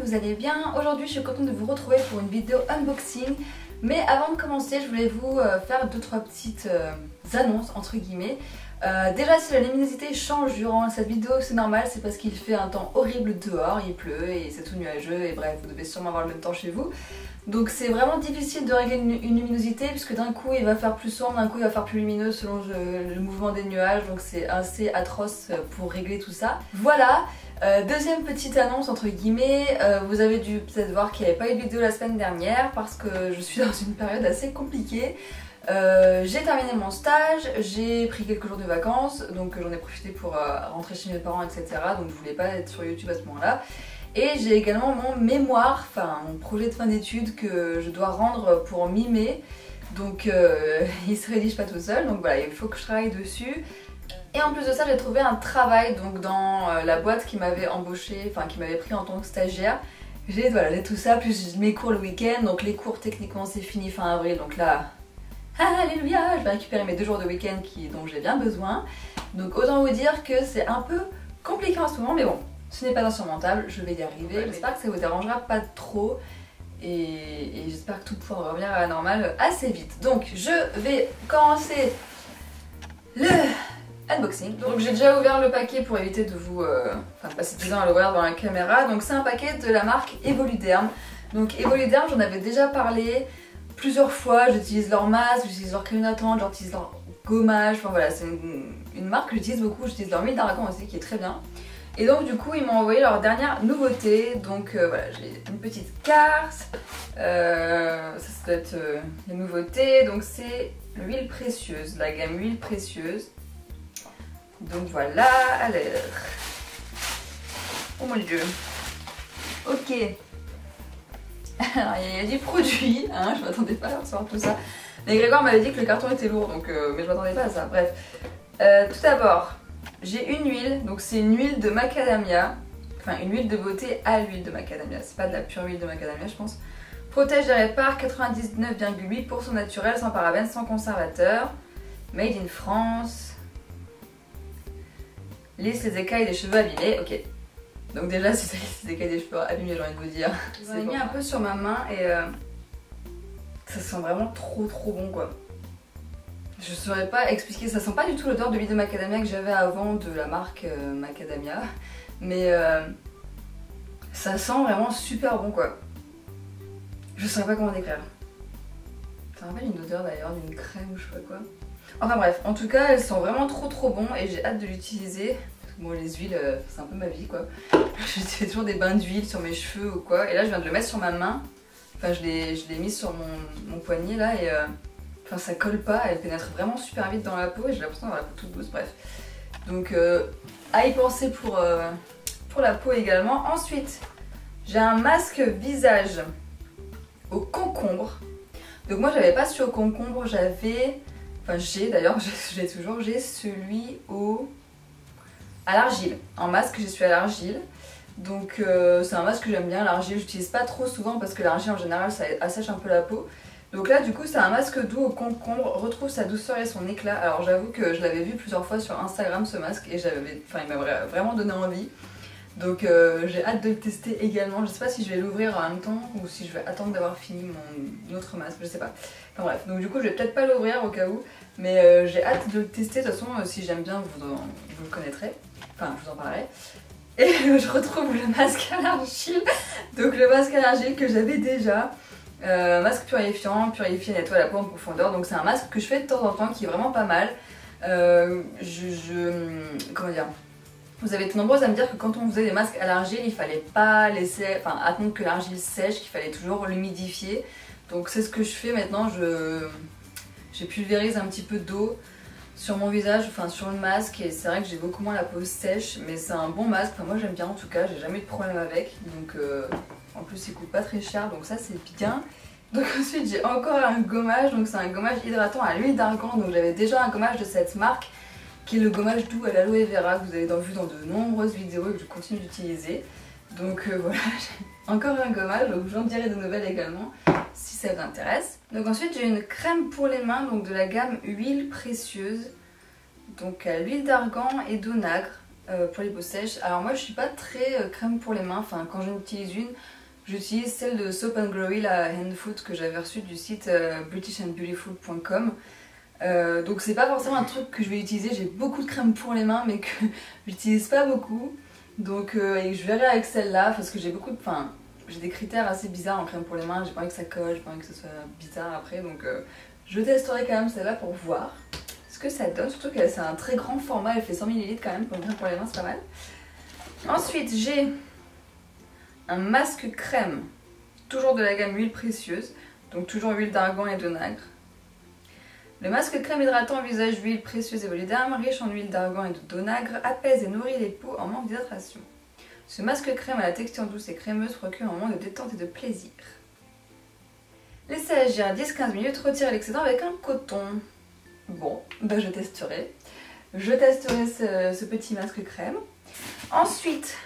vous allez bien. Aujourd'hui je suis contente de vous retrouver pour une vidéo unboxing. Mais avant de commencer, je voulais vous faire 2-3 petites annonces entre guillemets. Déjà, si la luminosité change durant cette vidéo, c'est normal, c'est parce qu'il fait un temps horrible dehors, il pleut et c'est tout nuageux et bref, vous devez sûrement avoir le même temps chez vous. Donc c'est vraiment difficile de régler une luminosité puisque d'un coup il va faire plus sombre, d'un coup il va faire plus lumineux selon le mouvement des nuages, donc c'est assez atroce pour régler tout ça. Voilà. Deuxième petite annonce entre guillemets, vous avez dû peut-être voir qu'il n'y avait pas eu de vidéo la semaine dernière parce que je suis dans une période assez compliquée. J'ai terminé mon stage, j'ai pris quelques jours de vacances, donc j'en ai profité pour rentrer chez mes parents, etc. Donc je voulais pas être sur YouTube à ce moment-là. Et j'ai également mon mémoire, enfin mon projet de fin d'études que je dois rendre pour mi-mai. Donc il se rédige pas tout seul, donc voilà, il faut que je travaille dessus. Et en plus de ça, j'ai trouvé un travail donc dans la boîte qui m'avait embauchée, enfin qui m'avait pris en tant que stagiaire. J'ai tout ça, plus mes cours le week-end, donc les cours techniquement c'est fini fin avril, donc là, alléluia, je vais récupérer mes 2 jours de week-end dont j'ai bien besoin. Donc autant vous dire que c'est un peu compliqué en ce moment, mais bon, ce n'est pas insurmontable, je vais y arriver. J'espère que ça vous dérangera pas trop et j'espère que tout pourra revenir à la normale assez vite. Donc je vais commencer le unboxing. Donc j'ai déjà ouvert le paquet pour éviter de vous passer du temps à l'ouvrir devant la caméra. Donc c'est un paquet de la marque Evoluderm. Donc Evoluderm, j'en avais déjà parlé plusieurs fois, j'utilise leur masque, j'utilise leur crème hydratante, j'utilise leur gommage, enfin voilà, c'est une marque que j'utilise beaucoup, j'utilise leur huile d'argan aussi qui est très bien. Et donc du coup ils m'ont envoyé leur dernière nouveauté, donc voilà, j'ai une petite carte, ça doit être les nouveautés, donc c'est l'huile précieuse, la gamme huile précieuse. Donc voilà, alors, oh mon dieu, ok. Alors il y a du produit, hein, je m'attendais pas à recevoir tout ça. Mais Grégoire m'avait dit que le carton était lourd, donc, mais je m'attendais pas à ça, bref. Tout d'abord, j'ai une huile, donc c'est une huile de macadamia, enfin une huile de beauté à l'huile de macadamia, c'est pas de la pure huile de macadamia je pense. Protège et répare, 99,8% naturel, sans parabènes, sans conservateur, made in France. Lisse les écailles des cheveux abîmés, ok. Donc déjà si ça lisse les écailles des cheveux abîmés, j'ai envie de vous dire. J'en ai mis un peu sur ma main et ça sent vraiment trop bon quoi. Je saurais pas expliquer, ça sent pas du tout l'odeur de l'huile de macadamia que j'avais avant de la marque Macadamia. Mais ça sent vraiment super bon quoi. Je saurais pas comment décrire. Ça rappelle une odeur d'ailleurs d'une crème ou je sais pas quoi. Enfin bref, en tout cas, elles sont vraiment trop bon et j'ai hâte de l'utiliser. Bon, les huiles, c'est un peu ma vie quoi. Je fais toujours des bains d'huile sur mes cheveux ou quoi. Et là, je viens de le mettre sur ma main. Enfin, je l'ai mis sur mon poignet là et enfin, ça colle pas. Elle pénètre vraiment super vite dans la peau et j'ai l'impression d'avoir la peau toute douce. Bref. Donc, à y penser pour la peau également. Ensuite, j'ai un masque visage au concombre. Donc, moi, j'avais pas celui au concombre, j'avais. Enfin j'ai d'ailleurs, j'ai toujours, j'ai celui à l'argile. En masque, j'ai celui à l'argile. Donc c'est un masque que j'aime bien, l'argile. J'utilise pas trop souvent parce que l'argile en général ça assèche un peu la peau. Donc là du coup c'est un masque doux au concombre, retrouve sa douceur et son éclat. Alors j'avoue que je l'avais vu plusieurs fois sur Instagram ce masque et il m'a vraiment donné envie. Donc j'ai hâte de le tester également. Je sais pas si je vais l'ouvrir en même temps ou si je vais attendre d'avoir fini mon autre masque, je sais pas. Enfin bref, donc du coup je vais peut-être pas l'ouvrir au cas où. Mais j'ai hâte de le tester, de toute façon si j'aime bien vous le connaîtrez. Enfin je vous en parlerai. Et je retrouve le masque à l'argile. Donc le masque à l'argile que j'avais déjà. Masque purifiant, purifie et nettoie la peau en profondeur. Donc c'est un masque que je fais de temps en temps qui est vraiment pas mal. Comment dire, vous avez été nombreuses à me dire que quand on faisait des masques à l'argile, il fallait pas attendre que l'argile sèche, qu'il fallait toujours l'humidifier. Donc c'est ce que je fais maintenant, j'ai pulvérise un petit peu d'eau sur mon visage, enfin sur le masque et c'est vrai que j'ai beaucoup moins la peau sèche mais c'est un bon masque, enfin, moi j'aime bien en tout cas, j'ai jamais eu de problème avec donc en plus il coûte pas très cher donc ça c'est bien. Donc ensuite j'ai encore un gommage, donc c'est un gommage hydratant à l'huile d'argan, donc j'avais déjà un gommage de cette marque qui est le gommage doux à l'aloe vera que vous avez vu dans de nombreuses vidéos et que je continue d'utiliser. Donc voilà, j'ai encore un gommage, donc j'en dirai de nouvelles également si ça vous intéresse. Donc ensuite j'ai une crème pour les mains, donc de la gamme huile précieuse, donc à l'huile d'argan et d'onagre. pour les peaux sèches. Alors moi je suis pas très crème pour les mains, enfin quand j'en utilise une, j'utilise celle de Soap & Glory, la Hand Food que j'avais reçue du site britishandbeautiful.com. Donc c'est pas forcément un truc que je vais utiliser, j'ai beaucoup de crème pour les mains mais que j'utilise pas beaucoup. Donc et je verrai avec celle-là parce que j'ai beaucoup de... Enfin, j'ai des critères assez bizarres en crème pour les mains, j'ai pas envie que ça colle, j'ai pas envie que ce soit bizarre après, donc je testerai quand même celle-là pour voir ce que ça donne, surtout que c'est un très grand format, elle fait 100 ml quand même, pour une crème pour les mains c'est pas mal. Ensuite j'ai un masque crème, toujours de la gamme huile précieuse, donc toujours huile d'argan et d'onagre. Le masque crème hydratant visage huile précieuse et voluderme, riche en huile d'argan et d'onagre, apaise et nourrit les peaux en manque d'hydratation. Ce masque crème à la texture douce et crémeuse procure un moment de détente et de plaisir. Laissez agir 10-15 minutes, retirez l'excédent avec un coton. Bon, bah je testerai. Je testerai ce petit masque crème. Ensuite,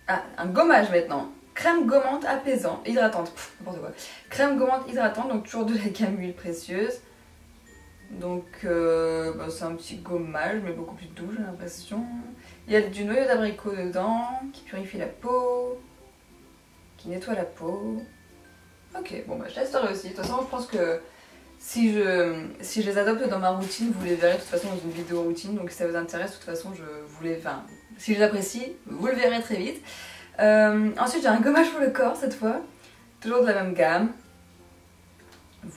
un gommage maintenant. Crème gommante apaisante, hydratante, n'importe quoi. Crème gommante hydratante, donc toujours de la gamme huile précieuse. Donc c'est un petit gommage, mais beaucoup plus doux j'ai l'impression. Il y a du noyau d'abricot dedans, qui purifie la peau, qui nettoie la peau. Ok, bon bah je testerai aussi. De toute façon je pense que si je les adopte dans ma routine, vous les verrez de toute façon dans une vidéo routine. Donc si ça vous intéresse, de toute façon si je les apprécie, vous le verrez très vite. Ensuite j'ai un gommage pour le corps cette fois, toujours de la même gamme.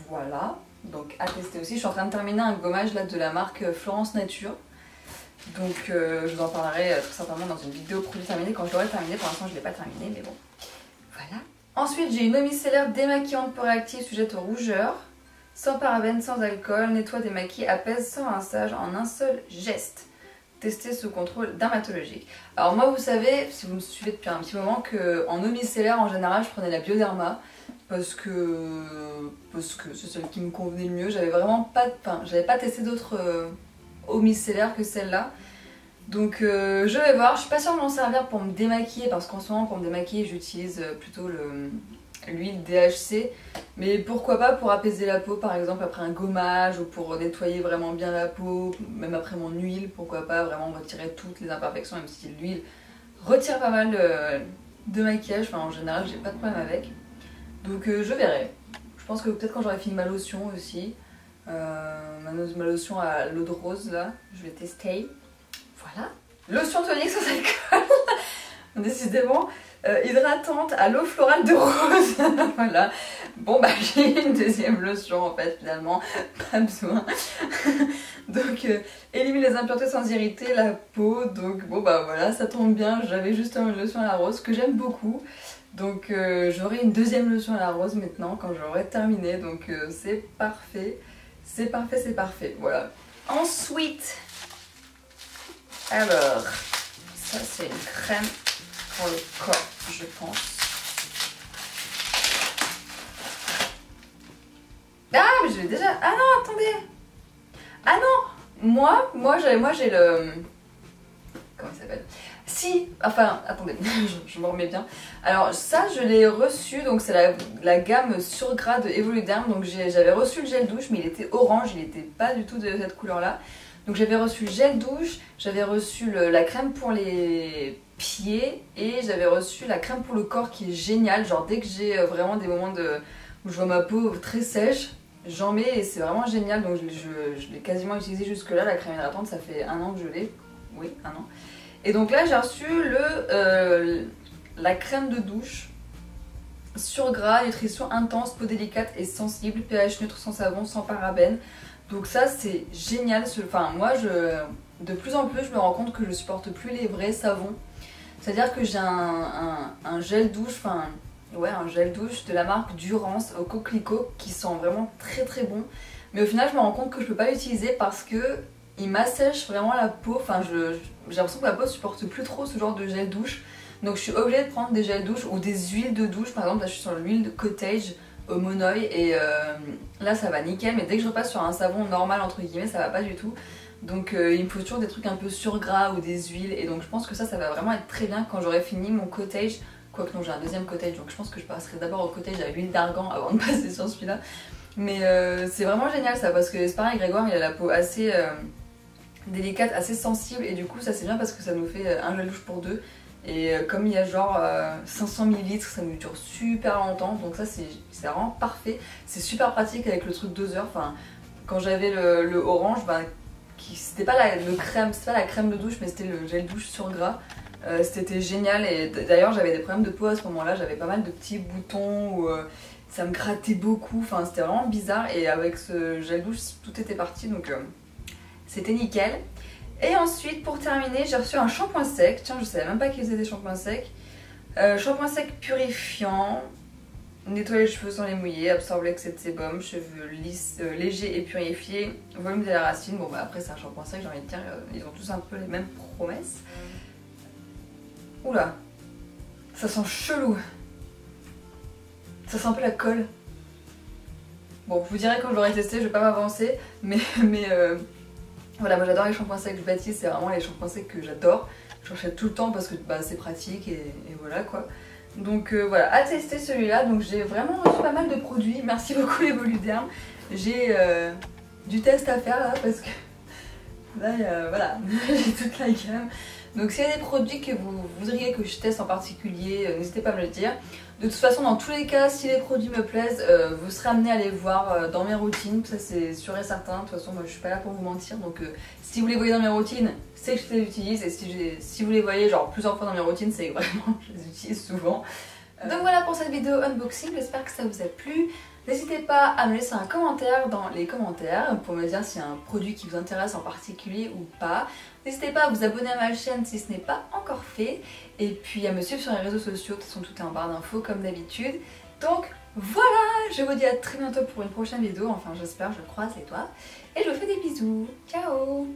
Voilà, donc à tester aussi. Je suis en train de terminer un gommage là de la marque Florence Nature. Donc je vous en parlerai très certainement dans une vidéo produit terminé quand je l'aurai terminé. Pour l'instant je ne l'ai pas terminé mais bon. Voilà. Ensuite j'ai une eau micellaire démaquillante pour réactive sujette aux rougeurs. Sans parabènes, sans alcool, nettoie, démaquille, apaise sans rinçage en un seul geste. Tester sous contrôle dermatologique. Alors moi vous savez, si vous me suivez depuis un petit moment, qu'en eau micellaire en général je prenais la Bioderma. Parce que c'est celle qui me convenait le mieux. J'avais vraiment pas, j'avais pas testé d'autres eau micellaire que celle-là. Donc je vais voir, je suis pas sûre de m'en servir pour me démaquiller parce qu'en ce moment pour me démaquiller j'utilise plutôt l'huile DHC. Mais pourquoi pas pour apaiser la peau par exemple après un gommage ou pour nettoyer vraiment bien la peau, même après mon huile, pourquoi pas vraiment retirer toutes les imperfections même si l'huile retire pas mal de maquillage, enfin en général j'ai pas de problème avec. Donc je verrai. Je pense que peut-être quand j'aurai fini ma lotion aussi, ma lotion à l'eau de rose là, je vais tester. Voilà. Lotion tonique sans alcool, décidément. Hydratante à l'eau florale de rose. Voilà. Bon bah j'ai une deuxième lotion en fait finalement, pas besoin. Donc élimine les impuretés sans irriter la peau. Donc bon bah voilà, ça tombe bien, j'avais justement une lotion à la rose que j'aime beaucoup. Donc j'aurai une deuxième lotion à la rose maintenant quand j'aurai terminé. Donc c'est parfait. C'est parfait, c'est parfait. Voilà. Ensuite, alors, ça c'est une crème pour le corps, je pense. Ah, mais je l'ai déjà... Ah non, attendez. Ah non, moi j'ai le... Comment il s'appelle? Si, enfin, attendez, je me remets bien. Alors ça, je l'ai reçu, donc c'est la gamme Surgras de Evoluderm. Donc j'avais reçu le gel douche, mais il était orange, il n'était pas du tout de cette couleur-là. Donc j'avais reçu le gel douche, j'avais reçu la crème pour les pieds et j'avais reçu la crème pour le corps qui est géniale. Genre dès que j'ai vraiment des moments où je vois ma peau très sèche, j'en mets et c'est vraiment génial. Donc je l'ai quasiment utilisé jusque là, la crème hydratante, ça fait 1 an que je l'ai. Oui, 1 an. Et donc là j'ai reçu la crème de douche Surgras, nutrition intense, peau délicate et sensible, pH neutre, sans savon, sans parabènes. Donc ça c'est génial, enfin moi de plus en plus je me rends compte que je supporte plus les vrais savons. C'est-à-dire que j'ai un gel douche, un gel douche de la marque Durance au coquelicot qui sent vraiment très très bon. Mais au final je me rends compte que je peux pas l'utiliser parce que il m'assèche vraiment la peau, enfin j'ai l'impression que ma peau supporte plus trop ce genre de gel douche. Donc je suis obligée de prendre des gels douche ou des huiles de douche, par exemple là je suis sur l'huile de Cottage au Monoï et là ça va nickel, mais dès que je repasse sur un savon normal entre guillemets ça va pas du tout. Donc il me faut toujours des trucs un peu surgras ou des huiles et donc je pense que ça va vraiment être très bien quand j'aurai fini mon Cottage. Quoique non, j'ai un deuxième Cottage, donc je pense que je passerai d'abord au Cottage à l'huile d'argan avant de passer sur celui-là. Mais c'est vraiment génial ça parce que c'est pareil, Grégoire il a la peau assez délicate, assez sensible, et du coup ça c'est bien parce que ça nous fait un gel douche pour deux. Et comme il y a genre 500 ml, ça nous dure super longtemps, donc ça c'est vraiment parfait. C'est super pratique avec le truc doseur. Enfin, quand j'avais le orange, ben, c'était pas la crème de douche, mais c'était le gel douche sur gras. C'était génial, et d'ailleurs j'avais des problèmes de peau à ce moment-là, j'avais pas mal de petits boutons où ça me grattait beaucoup, enfin c'était vraiment bizarre, et avec ce gel douche tout était parti, donc c'était nickel. Et ensuite, pour terminer, j'ai reçu un shampoing sec. Tiens, je savais même pas qu'ils faisaient des shampoings secs. Shampoing sec purifiant, nettoie les cheveux sans les mouiller, absorbe l'excès de sébum, cheveux lisses, légers et purifiés, volume de la racine. Bon bah après c'est un shampoing sec, j'ai envie de dire, ils ont tous un peu les mêmes promesses. Oula, ça sent chelou. Ça sent un peu la colle. Bon, je vous dirai quand je l'aurai testé, je vais pas m'avancer, mais voilà, moi j'adore les shampoings secs Baptiste, c'est vraiment les shampoings secs que j'adore. J'en achète tout le temps parce que bah, c'est pratique et voilà quoi. Donc voilà, à tester celui-là. Donc j'ai vraiment reçu pas mal de produits. Merci beaucoup les Voluderm. J'ai du test à faire là parce que là voilà, j'ai toute la gamme. Donc s'il y a des produits que vous voudriez que je teste en particulier, n'hésitez pas à me le dire. De toute façon, dans tous les cas, si les produits me plaisent, vous serez amené à les voir dans mes routines, ça c'est sûr et certain. De toute façon, moi je suis pas là pour vous mentir, donc si vous les voyez dans mes routines, c'est que je les utilise, et si vous les voyez genre plusieurs fois dans mes routines, c'est que vraiment je les utilise souvent. Donc voilà pour cette vidéo unboxing, j'espère que ça vous a plu. N'hésitez pas à me laisser un commentaire dans les commentaires pour me dire s'il y a un produit qui vous intéresse en particulier ou pas. N'hésitez pas à vous abonner à ma chaîne si ce n'est pas encore fait. Et puis à me suivre sur les réseaux sociaux, de toute façon tout est en barre d'infos comme d'habitude. Donc voilà, je vous dis à très bientôt pour une prochaine vidéo, enfin j'espère, je croise les doigts. Et je vous fais des bisous, ciao!